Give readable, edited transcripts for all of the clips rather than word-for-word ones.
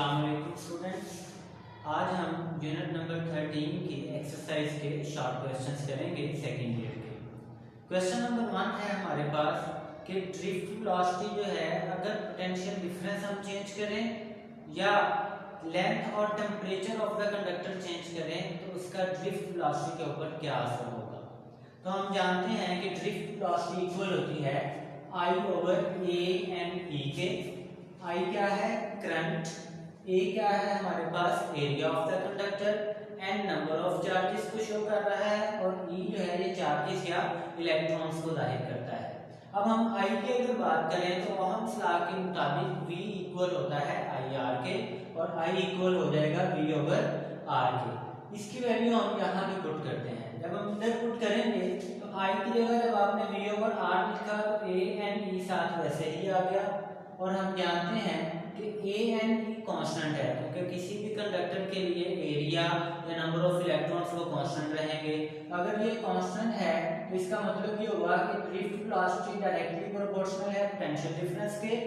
अस्सलाम वालेकुम स्टूडेंट्स। आज हम यूनिट नंबर 13 की एक्सरसाइज के शॉर्ट क्वेश्चंस करेंगे सेकेंड ईयर के। क्वेश्चन नंबर 1 है हमारे पास कि ड्रिफ्ट वेलोसिटी जो है अगर पोटेंशियल डिफरेंस हम चेंज करें या लेंथ और temperature of the conductor change करें तो उसका ड्रिफ्ट वेलोसिटी के ऊपर क्या असर होगा। तो हम जानते हैं कि ड्रिफ्ट वेलोसिटी इक्वल होती है I over A and E के। I क्या है करंट, A क्या है हमारे पास area of the conductor, N number of charges को शो कर रहा है और E जो है ये चार्जेस या इलेक्ट्रॉन्स को जाहिर करता है। अब हम I की अगर बात करें तो ओहम्स लॉ के मुताबिक V इक्वल होता है IR के और I इक्वल हो जाएगा V ओवर R के। इसकी वैल्यू हम यहाँ पे पुट करते हैं। जब हम इधर पुट करेंगे तो I की जगह जब आपने V ओवर R लिखा तो A एंड E साथ वैसे ही आ गया। और हम जानते हैं कि A एंड E कांस्टेंट है क्योंकि किसी भी कंडक्टर के लिए एरिया या नंबर ऑफ इलेक्ट्रॉन्स वो कांस्टेंट रहेंगे। अगर ये कांस्टेंट है तो इसका मतलब ये होगा कि ड्रिफ्ट वेलोसिटी डायरेक्टली प्रोपोर्शनल है पोटेंशियल डिफरेंस के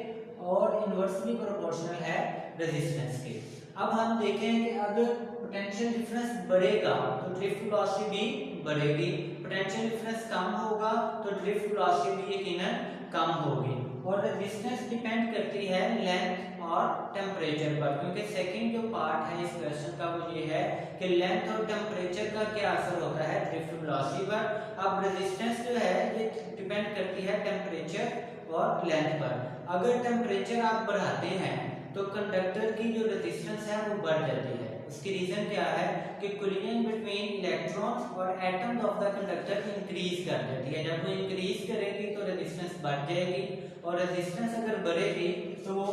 और इनवर्सली प्रोपोर्शनल है रेजिस्टेंस के। अब हम देखें कि अगर पोटेंशियल डिफरेंस बढ़ेगा तो ड्रिफ्ट वेलोसिटी भी बढ़ेगी, पोटेंशियल डिफरेंस कम होगा तो ड्रिफ्ट वेलोसिटी भी यकीनन कम होगी। और रेजिस्टेंस डिपेंड करती है लेंथ और टेम्परेचर पर, क्योंकि सेकंड जो पार्ट है इस क्वेश्चन का वो ये है कि लेंथ और टेम्परेचर का क्या असर होता है ड्रिफ्ट वेलोसिटी पर। अब रेजिस्टेंस जो है ये डिपेंड करती है टेम्परेचर और लेंथ पर। अगर टेम्परेचर आप बढ़ाते हैं तो कंडक्टर की जो रेजिस्टेंस है वो बढ़ जाती है। उसकी रीजन क्या है कि कोलिजन बिटवीन इलेक्ट्रॉन्स और atoms of the conductor increase कर देती है। जब वो इंक्रीज करेगी तो रेजिस्टेंस बढ़ जाएगी और रेजिस्टेंस अगर बढ़ेगी तो वो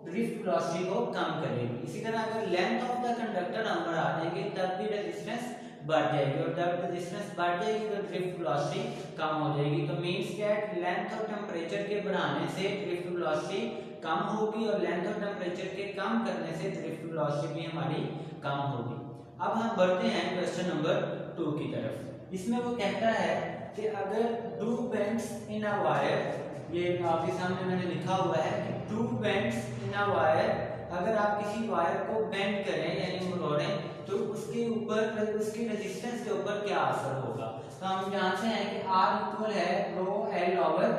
ड्रिफ्ट वेलोसिटी को कम करेगी। इसी तरह अगर लेंथ ऑफ द कंडक्टर हम बढ़ा देंगे तब भी रेजिस्टेंस बढ़ जाएगी और जब रेजिस्टेंस बढ़ जाएगी तो ड्रिफ्ट वेलोसिटी कम हो जाएगी। तो मींस दैट लेंथ और टेम्परेचर के बढ़ाने से ड्रिफ्ट वेलोसिटी कम होगी और लेंथ और टेम्परेचर के कम करने से ड्रिफ्ट वेलोसिटी भी हमारी कम होगी। अब हम बढ़ते हैं क्वेश्चन नंबर 2 की तरफ। इसमें वो कहता है कि अगर two bends in a wire, ये आपके सामने मैंने लिखा हुआ है कि two bends in a wire, अगर आप किसी वायर को बेंड करें यानी मोड़ें तो उसके ऊपर उसकी रेजिस्टेंस के ऊपर क्या असर होगा। तो हम जानते हैं कि R इक्वल है रो L ओवर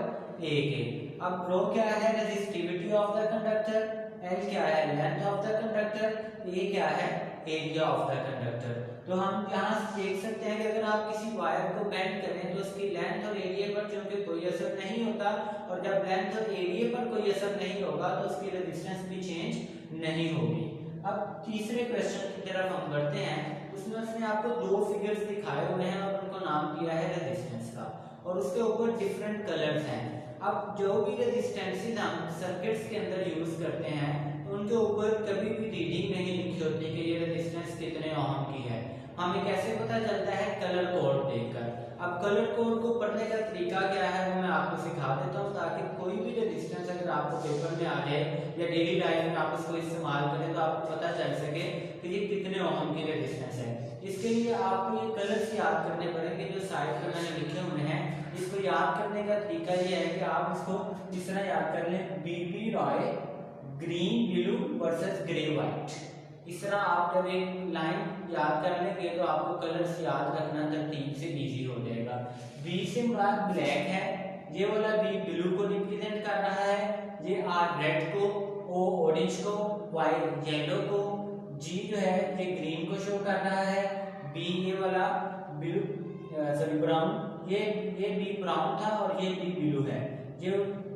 A के। अब रो क्या है resistivity of the conductor, L क्या है length of the conductor, A क्या है एरिया ऑफ द कंडक्टर। तो हम यहाँ देख सकते हैं कि अगर आप किसी वायर को बेंड करें तो उसकी लेंथ और एरिया पर चूंकि कोई असर नहीं होता और जब लेंथ और एरिया पर कोई असर नहीं होगा तो उसकी रेजिस्टेंस भी चेंज नहीं होगी। अब तीसरे क्वेश्चन की तरफ हम बढ़ते हैं। उसमें उसने आपको दो फिगर्स दिखाए हुए हैं और उनको नाम दिया है रेजिस्टेंस का और उसके ऊपर डिफरेंट कलर्स हैं। अब जो भी रेजिस्टेंसेस हम सर्किट्स के अंदर यूज करते हैं तो उनके ऊपर कभी भी रीडिंग नहीं लिखी होती कि ये रेजिस्टेंस कितने ओम की है। हमें कैसे पता चलता है कलर कोड देखकर। अब कलर कोड को पढ़ने का तरीका क्या है वो मैं आपको सिखा देता हूँ ताकि कोई भी रेजिस्टेंस अगर आपको पेपर में आ जाए या डेली लाइफ में आप उसको इस्तेमाल करें तो आपको पता चल सके कि ये कितने ओम की रेजिस्टेंस है। इसके लिए आपको ये कलर्स याद करने पड़ेंगे जो साइड पर मैंने लिखे हुए हैं। इसको याद करने का तरीका ये है कि आप इसको इस तरह याद कर लें, B B Roy green blue versus grey white. इस तरह आप जब एक लाइन याद कर लेंगे तो आपको कलर्स याद रखना तरतीब से इजी हो जाएगा। बी से मुराद ब्लैक है, ये वाला बी ब्लू को रिप्रेजेंट कर रहा है, ये आर रेड को, ओ ऑरेंज को, वाई येलो को, जी जो है ये ग्रीन को शो कर रहा है, बी ये वाला ब्लू सॉरी ब्राउन, ये बी ब्राउन था और ये बी ब्लू है, ये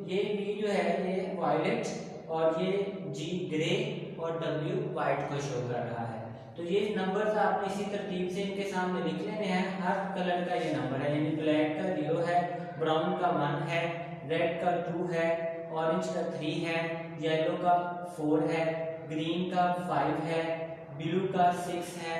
बी जो है ये वायलेट और ये जी ग्रे और डब्ल्यू व्हाइट को शो कर रहा है। तो ये नंबर्स आपने इसी तरतीब से इनके सामने लिख लेने हैं। हर कलर का ये नंबर है, यानी ब्लैक का 0 है, ब्राउन का 1 है, रेड का 2 है, ऑरेंज का 3 है, येलो का 4 है, ग्रीन का 5 है, ब्लू का 6 है,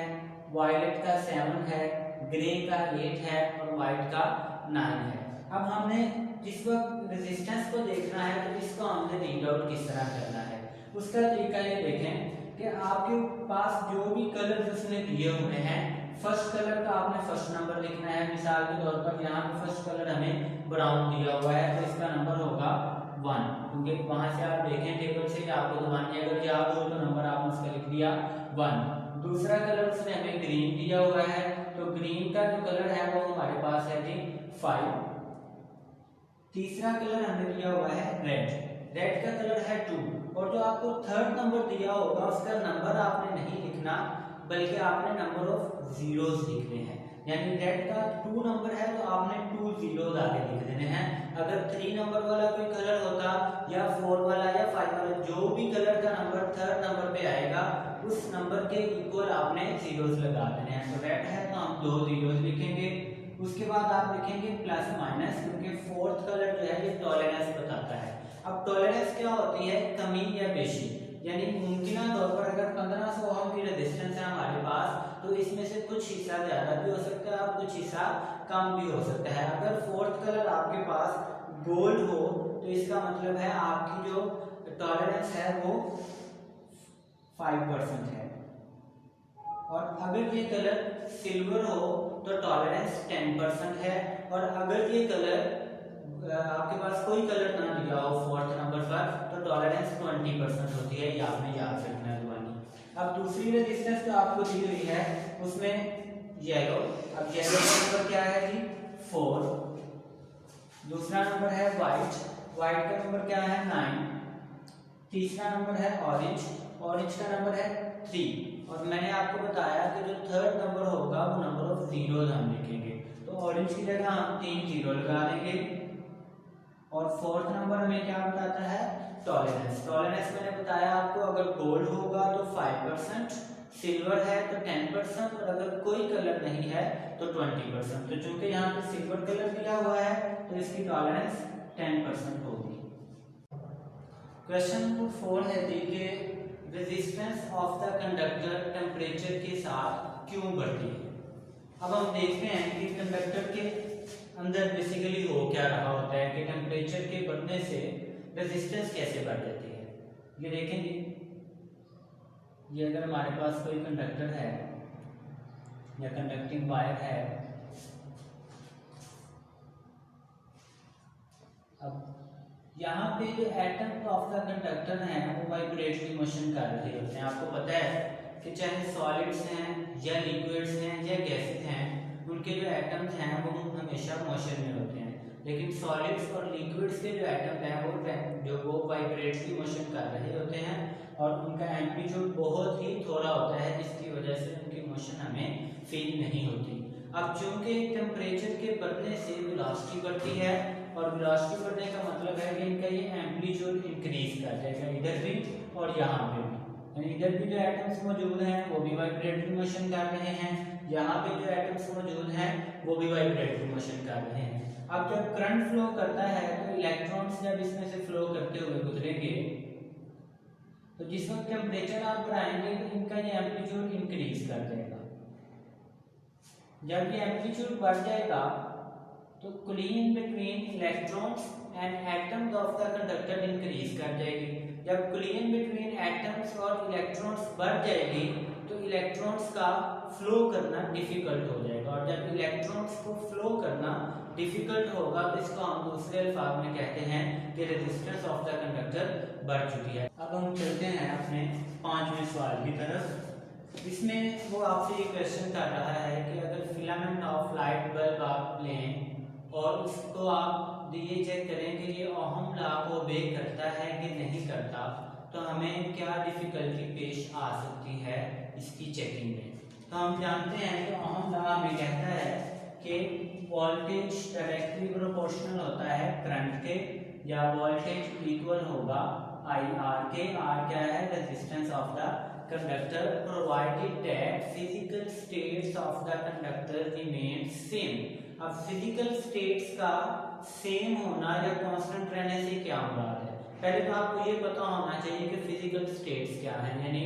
वायलेट का 7 है, ग्रे का 8 है और व्हाइट का 9 है। अब हमने जिस वक्त रेजिस्टेंस को देखना है तो इसको हमने रीड आउट किस तरह करना है उसका तरीका ये देखें कि आपके पास जो भी कलर उसने दिए हुए हैं, फर्स्ट कलर का आपने फर्स्ट नंबर लिखना है। मिसाल के तौर पर यहाँ पे फर्स्ट कलर हमें ब्राउन दिया हुआ है तो इसका नंबर होगा 1, क्योंकि वहां से आप देखें टेबल से आपको तो 1 अगर याद हो तो नंबर आपने उसका लिख दिया 1। दूसरा कलर उसने हमें ग्रीन दिया हुआ है, तो ग्रीन का जो कलर है वो हमारे पास है जी 5। तीसरा कलर हमें दिया हुआ है रेड, रेड का कलर है 2। और जो आपको थर्ड नंबर दिया होगा उसका नंबर आपने नहीं लिखना, बल्कि आपने नंबर ऑफ जीरोस लिखने हैं। यानी रेड का 2 नंबर है तो आपने 2 जीरोस आगे लिख देने हैं। अगर 3 नंबर वाला कोई कलर होता या 4 वाला या 5 वाला, जो भी कलर का नंबर थर्ड नंबर पे आएगा उस नंबर के इक्वल आपने जीरोस लगा देने हैं। तो रेड है तो हम 2 जीरोस लिखेंगे। उसके बाद आप लिखेंगे प्लस माइनस, क्योंकि फोर्थ कलर जो है ये टॉलरेंस बताता है। अब टॉलरेंस क्या होती है? कमी या बेशी। यानी मुमकिन तौर पर अगर 1500 ओम की रेजिस्टेंस है हमारे पास, तो इसमें से कुछ हिस्सा ज्यादा भी हो सकता है और कुछ हिस्सा कम भी हो सकता है। अगर फोर्थ कलर आपके पास गोल्ड हो तो इसका मतलब है आपकी जो टॉलरेंस है वो 5% है। और अगर ये कलर सिल्वर हो तो टॉलरेंस 10% है। और अगर ये कलर आपके पास कोई कलर ना दिया हो फोर्थ नंबर पर, तो टॉलरेंस 20% होती है। ये आपने याद रखना है दुआनी। अब दूसरी रेजिस्टेंस जो आपको दी हुई है उसमें येलो, अब येलो का नंबर क्या है जी 4। दूसरा नंबर है व्हाइट, व्हाइट का नंबर क्या है 9। तीसरा नंबर है ऑरेंज, ऑरेंज का नंबर है 3। और मैंने आपको बताया कि जो थर्ड नंबर होगा वो नंबर ऑफ जीरोस हम लिखेंगे, तो ऑरेंज की जगह हम 3 जीरो लगा देंगे। और फोर्थ नंबर हमें क्या बताता है? टॉलरेंस। टॉलरेंस मैंने बताया आपको, अगर गोल्ड होगा तो 5%, सिल्वर है तो 10%, और अगर कोई कलर नहीं है तो 20%। तो चूंकि यहाँ पे सिल्वर कलर दिया हुआ है तो इसकी टॉलरेंस 10% होगी। क्वेश्चन नंबर 4 है देखिए, resistance of the conductor temperature के साथ क्यों बढ़ती है। अब हम देखते हैं कि कंडक्टर के अंदर बेसिकली हो क्या रहा होता है कि टेम्परेचर के बढ़ने से रेजिस्टेंस कैसे बढ़ जाती है। ये देखेंगे, ये अगर हमारे पास कोई कंडक्टर है या कंडक्टिंग वायर है, अब यहाँ पे जो एटम ऑफ द कंडक्टर हैं वो वाइब्रेटरी मोशन कर रहे होते हैं। आपको पता है कि चाहे सॉलिड्स हैं या लिक्विड्स हैं या गैसेस हैं, उनके जो एटम्स हैं वो हमेशा मोशन में होते हैं। लेकिन सॉलिड्स और लिक्विड्स के जो एटम्स हैं वो वाइब्रेटरी मोशन कर रहे होते हैं और उनका एम्पलीट्यूड बहुत ही थोड़ा होता है, जिसकी वजह से उनकी मोशन हमें फील नहीं होती। अब चूंकि टेम्परेचर के बढ़ने से वेलोसिटी बढ़ती है, और वेलोसिटी बढ़ने का मतलब है कि इनका ये एम्पलीट्यूड इंक्रीज कर जाएगा इधर भी और यहाँ पे भी। यानी इधर भी जो एटम्स मौजूद हैं वो भी वाइब्रेटरी मोशन कर रहे हैं, यहाँ पे जो एटम्स मौजूद हैं वो भी वाइब्रेटरी मोशन कर रहे हैं। अब जब करंट फ्लो करता है तो इलेक्ट्रॉन्स जब इसमें से फ्लो करते हुए गुजरेंगे, तो जिस वक्त टेम्परेचर आप बढ़ाएंगे तो इनका ये एम्पलीट्यूड इंक्रीज कर देगा। जब ये एम्पलीट्यूड बढ़ जाएगा तो cooling between electrons and atoms of the conductor increase कर जाएगी। जब कूलिंग बिटवीन एटम्स और इलेक्ट्रॉन्स बढ़ जाएगी तो इलेक्ट्रॉन्स का फ्लो करना डिफिकल्ट हो जाएगा, और जब इलेक्ट्रॉन्स को फ्लो करना डिफिकल्ट होगा तो इसको हम दूसरे अल्फाज में कहते हैं कि रेजिस्टेंस ऑफ द कंडक्टर बढ़ चुकी है। अब हम चलते हैं अपने 5वें सवाल की तरफ। इसमें वो आपसे ये क्वेश्चन कर रहा है कि अगर फिलामेंट ऑफ लाइट बल्ब आप लें और उसको आप ये चेक करें कि ये ओहम लॉ को ओबे करता है कि नहीं करता, तो हमें क्या डिफिकल्टी पेश आ सकती है इसकी चेकिंग में। तो हम जानते हैं कि ओहम लॉ हमें कहता है कि वोल्टेज डायरेक्टली प्रोपोर्शनल होता है करंट के, या वोल्टेज इक्वल होगा IR के। R क्या है? Resistance of the conductor, provided that physical states of the conductor remain same. अब फिजिकल स्टेट्स का सेम होना या कांस्टेंट रहने से क्या मुराद है? पहले तो आपको ये पता होना चाहिए कि फिजिकल स्टेट्स क्या हैं, यानी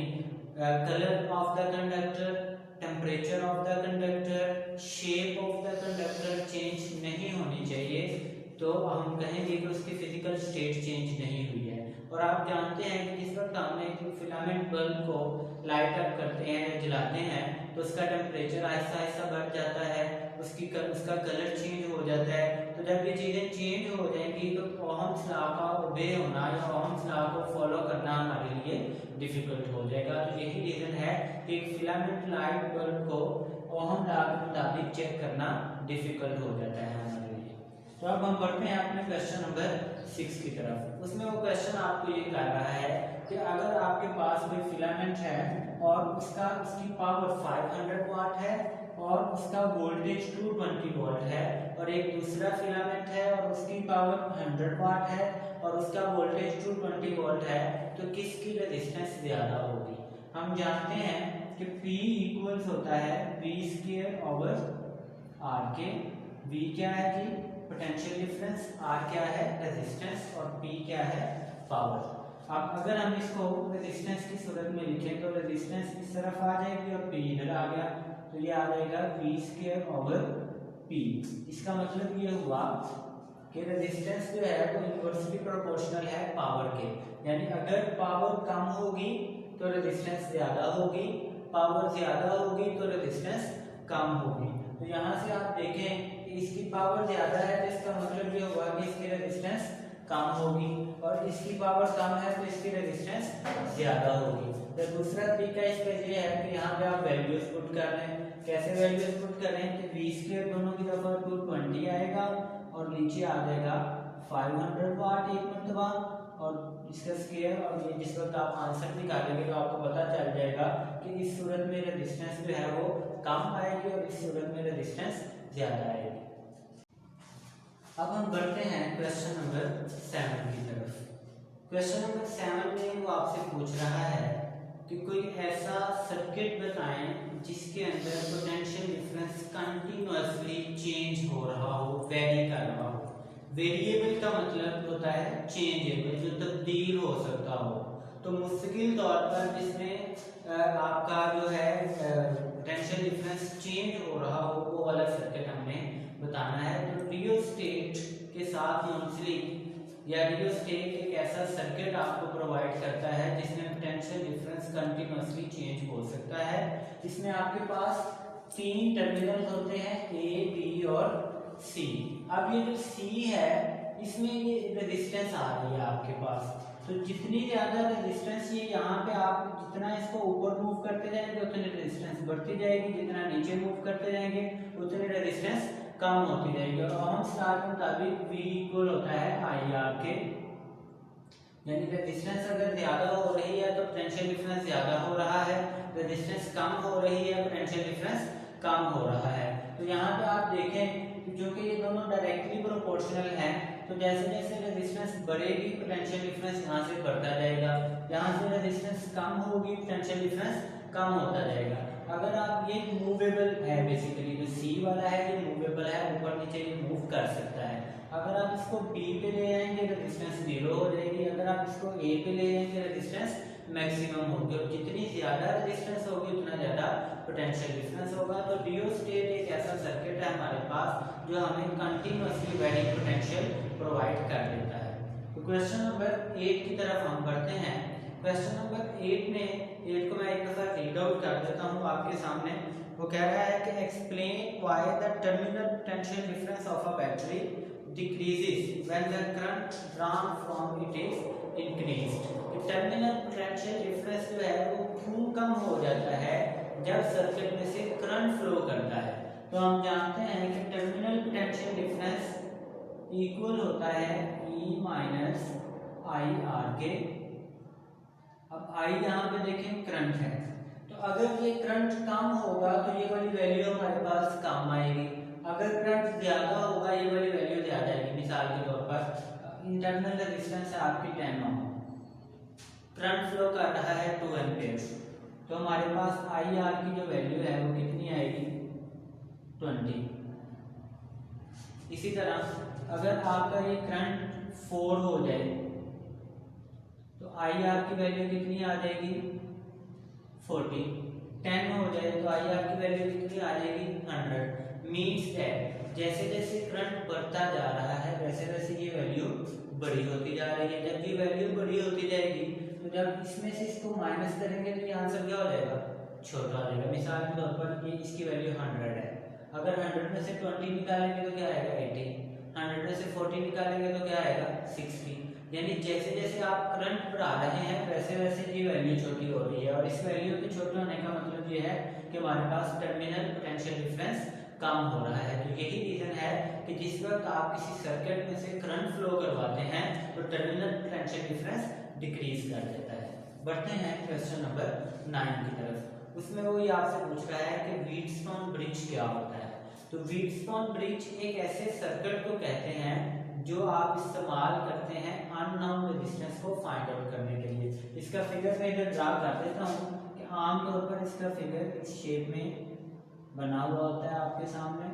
colour of the conductor, temperature of the conductor, shape of the conductor change नहीं होनी चाहिए, तो हम कहेंगे कि उसकी फिजिकल स्टेट चेंज नहीं हुई है। और आप जानते हैं कि जिस वक्त हम एक फिलामेंट बल्ब को लाइट अप करते हैं या जलाते हैं तो उसका टेम्परेचर आहिस्ता आहिस्ता बढ़ जाता है, उसका कलर चेंज हो जाता है। तो जब ये चीज़ें चेंज हो जाएंगी तो ओहम्स लॉ का ओबे होना या ओहम्स लॉ को फॉलो करना हमारे लिए डिफिकल्ट हो जाएगा। तो यही रीज़न है कि एक फिलामेंट लाइट बल्ब को ओहम लॉ के मुताबिक चेक करना डिफिकल्ट हो जाता है हमारे लिए। तो अब हम बढ़ते हैं अपने क्वेश्चन नंबर 6 की तरफ। उसमें वो क्वेश्चन आपको ये कह रहा है कि अगर आपके पास कोई फिलामेंट है और उसकी पावर 500 वाट है और उसका वोल्टेज 220 वोल्ट है, और एक दूसरा फिलामेंट है और उसकी पावर 100 वाट है और उसका वोल्टेज 220 वोल्ट है, तो किसकी रेजिस्टेंस ज्यादा होगी? हम जानते हैं कि P इक्वल्स होता है V² R के। V क्या है जी? पोटेंशियल डिफरेंस, R क्या है? रेजिस्टेंस, और P क्या है? पावर। अब अगर हम इसको रेजिस्टेंस की सूरत में लिखें तो रेजिस्टेंस इस तरफ आ जाएगी और P इधर आ गया, तो ये आ जाएगा V²/P। इसका मतलब ये हुआ कि रेजिस्टेंस जो है वो इनवर्सली प्रोपोर्शनल है पावर के, यानी अगर पावर कम होगी तो रेजिस्टेंस ज्यादा होगी, पावर ज्यादा होगी तो रेजिस्टेंस कम होगी। तो यहाँ से आप देखें कि इसकी पावर ज्यादा है तो इसका मतलब ये हुआ कि इसकी रेजिस्टेंस कम होगी, और इसकी पावर कम है तो इसकी रेजिस्टेंस ज्यादा होगी। तो दूसरा तरीका इसका ये है कि यहाँ पे आप वैल्यूज पुट कर लें। कैसे वैल्यूज पुट करें कि V² दोनों की तरफ 220 आएगा और नीचे आ जाएगा 500 वाट एक मरतबा, और इसका स्क्वायर, और ये जिस वक्त आप आंसर निकालेंगे तो आपको पता चल जाएगा कि इस सूरत में रेजिस्टेंस जो है वो कम आएगी और इस सूरत में रेजिस्टेंस ज्यादा आएगी। अब हम बढ़ते हैं क्वेश्चन नंबर 7 की तरफ। क्वेश्चन नंबर 7 में वो आपसे पूछ रहा है कि कोई ऐसा सर्किट बताएं जिसके अंदर पोटेंशियल डिफरेंस कंटिन्यूअसली चेंज हो रहा हो, वेरी कर रहा हो। वेरिएबल का मतलब होता है चेंजेबल, जो तब्दील हो सकता हो। तो मुस्तकिल तौर पर जिसमें आपका जो है पोटेंशियल डिफरेंस चेंज हो रहा हो वो वाला सर्किट हमने बताना है। तो रियोस्टेट के साथ मुंसलिक या रियोस्टेट एक ऐसा सर्किट आपको प्रोवाइड करता है जिसमें पोटेंशियल डिफरेंस कंटिन्यूअसली चेंज हो सकता है। इसमें आपके पास 3 टर्मिनल होते हैं, A, B और C। अब ये जो C है इसमें ये रेजिस्टेंस आ रही है आपके पास, तो जितनी ज्यादा रेजिस्टेंस ये यहाँ पे आप जितना इसको ऊपर मूव करते जाएंगे उतनी रेजिस्टेंस बढ़ती जाएगी, जितना नीचे मूव करते जाएंगे उतनी रेजिस्टेंस कम होती जाएगी। और ओहम्स लॉ के मुताबिक V इक्वल होता है IR के, यानी रेजिस्टेंस अगर ज्यादा हो रही है तो पोटेंशियल डिफरेंस ज्यादा हो रहा है, रेजिस्टेंस कम हो रही है पोटेंशियल डिफरेंस कम हो रहा है। तो यहाँ पे आप देखें जो कि ये दोनों डायरेक्टली प्रोपोर्शनल हैं, तो जैसे जैसे रेजिस्टेंस बढ़ेगी पोटेंशियल डिफरेंस यहाँ से बढ़ता जाएगा, यहाँ से रेजिस्टेंस कम होगी पोटेंशियल डिफरेंस कम होता जाएगा। अगर आप ये मूवेबल है, बेसिकली जो C वाला है ये मूवेबल है, ऊपर नीचे ये मूव कर सकता है। अगर आप इसको B पे ले आएंगे रेजिस्टेंस 0 हो जाएगी, अगर आप इसको A पे ले आएंगे रेजिस्टेंस मैक्सिमम होगी, और जितनी ज्यादा रेजिस्टेंस होगी उतना ज्यादा पोटेंशियल डिफरेंस होगा। तो रियोस्टेट एक ऐसा सर्किट है हमारे पास जो हमें कंटिन्यूअसली वेरिंग पोटेंशियल प्रोवाइड कर देता है। तो क्वेश्चन नंबर 8 की तरफ हम बढ़ते हैं। क्वेश्चन नंबर 8 को मैं एक दफा रीड आउट कर देता हूँ आपके सामने। वो कह रहा है कि explain why the terminal potential difference of a battery decreases when the current drawn from it is increased. Terminal potential difference जो है वो क्यों कम हो जाता है जब सर्किट में से करंट फ्लो करता है? तो हम जानते हैं कि टर्मिनल पोटेंशियल डिफरेंस इक्वल होता है E माइनस IR के। अब I यहाँ पे देखें करंट है, तो अगर ये करंट कम होगा तो ये वाली वैल्यू हमारे पास कम आएगी, अगर करंट ज्यादा होगा ये वाली वैल्यू ज्यादा आएगी। मिसाल के तौर पर इंटरनल रेजिस्टेंस है आपकी 10 ओम, करंट फ्लो कर रहा है 2 एम्पीयर, तो हमारे पास IR की जो वैल्यू है वो कितनी आएगी? 20। इसी तरह अगर आपका ये करंट 4 हो जाए तो IR की वैल्यू कितनी आ जाएगी? 40। 10 हो जाए तो IR की वैल्यू कितनी आ जाएगी? 100। मीन्स दैट जैसे जैसे करंट बढ़ता जा रहा है वैसे वैसे ये वैल्यू बड़ी होती जा रही है। जब ये वैल्यू बड़ी होती जाएगी तो जब इसमें से इसको माइनस करेंगे तो ये आंसर क्या हो जाएगा? छोटा आ जाएगा। मिसाल के तौर पर ये इसकी वैल्यू 100 है, अगर 100 में से 20 निकालेंगे तो क्या आएगा 80, 100 में से 40 निकालेंगे तो क्या आएगा 60। यानी जैसे जैसे आप करंट बढ़ा रहे हैं वैसे वैसे ये वैल्यू छोटी हो रही है, और इस वैल्यू के छोटे होने का मतलब ये है कि हमारे पास टर्मिनल पोटेंशियल डिफरेंस कम हो रहा है। तो यही रीजन है कि जिस वक्त आप किसी सर्किट में से करंट फ्लो करवाते हैं तो टर्मिनल पोटेंशियल डिफरेंस डिक्रीज कर देता है। बढ़ते हैं क्वेश्चन नंबर 9 की तरफ। उसमें वो ये आपसे पूछ रहा है कि व्हीटस्टोन ब्रिज क्या होता है। तो व्हीटस्टोन ब्रिज एक ऐसे सर्किट को कहते हैं जो आप इस्तेमाल करते हैं अननोन रेजिस्टेंस को फाइंड आउट करने के लिए। इसका फिगर मैं इधर ड्रा कर देता हूँ कि आमतौर पर इसका फिगर इस शेप में बना हुआ होता है आपके सामने।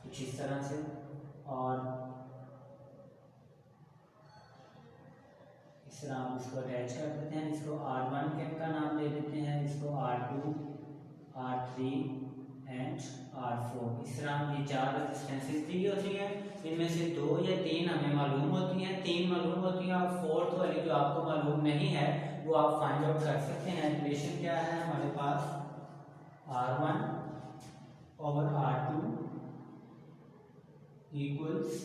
कुछ इस तरह से, और इस तरह आप इसको अटैच कर देते हैं। इसको R1 का नाम दे देते हैं, इसको R2, R3 एंड R4। इस तरह ये 4 रेजिस्टेंसेस दी होती हैं, इनमें से 2 या 3 हमें मालूम होती हैं, 3 मालूम होती हैं, और 4th वाली जो आपको मालूम नहीं है वो आप फाइंड आउट कर सकते हैं। रिलेशन क्या है हमारे पास, R1 over R2 equals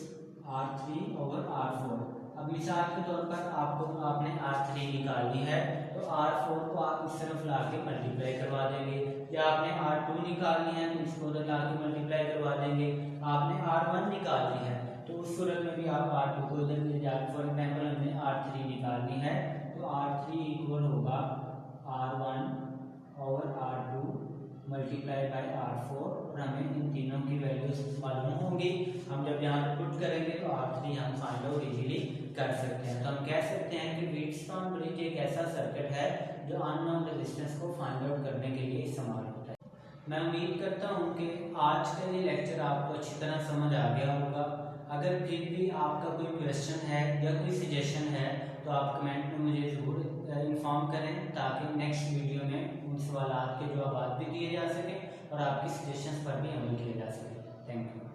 R3 over R4। अब मिसाल के तौर पर आपने R3 निकालनी है तो R4 को आप इस तरफ ला के मल्टीप्लाई करवा देंगे, या आपने R2 निकालनी है तो इसको उधर ला के मल्टीप्लाई करवा देंगे। आपने R1 निकालनी है तो उस सूरत में भी आप R2 को उधर ले जाकर, फॉर एग्जाम्पल हमने R3 निकालनी है तो R3 इक्वल होगा R1 over R2 multiply by R4, और हमें इन तीनों की वैल्यूज मालूम होंगी। हम जब यहाँ पे पुट करेंगे तो R3 हम फाइंड आउट इजीली कर सकते हैं। तो हम कह सकते हैं कि व्हीटस्टोन ब्रिज एक ऐसा सर्किट है जो अननोन रेजिस्टेंस को फाइंड आउट करने के लिए इस्तेमाल होता है। मैं उम्मीद करता हूँ कि आज का ये लेक्चर आपको अच्छी तरह समझ आ गया होगा। अगर फिर भी आपका कोई क्वेश्चन है या कोई सजेशन है तो आप कमेंट में मुझे ज़रूर इन्फॉर्म करें, ताकि नेक्स्ट वीडियो में उन सवाल के जवाब भी दिए जा सकें और आपकी सजेशंस पर भी अमल किया जा सके। Thank you.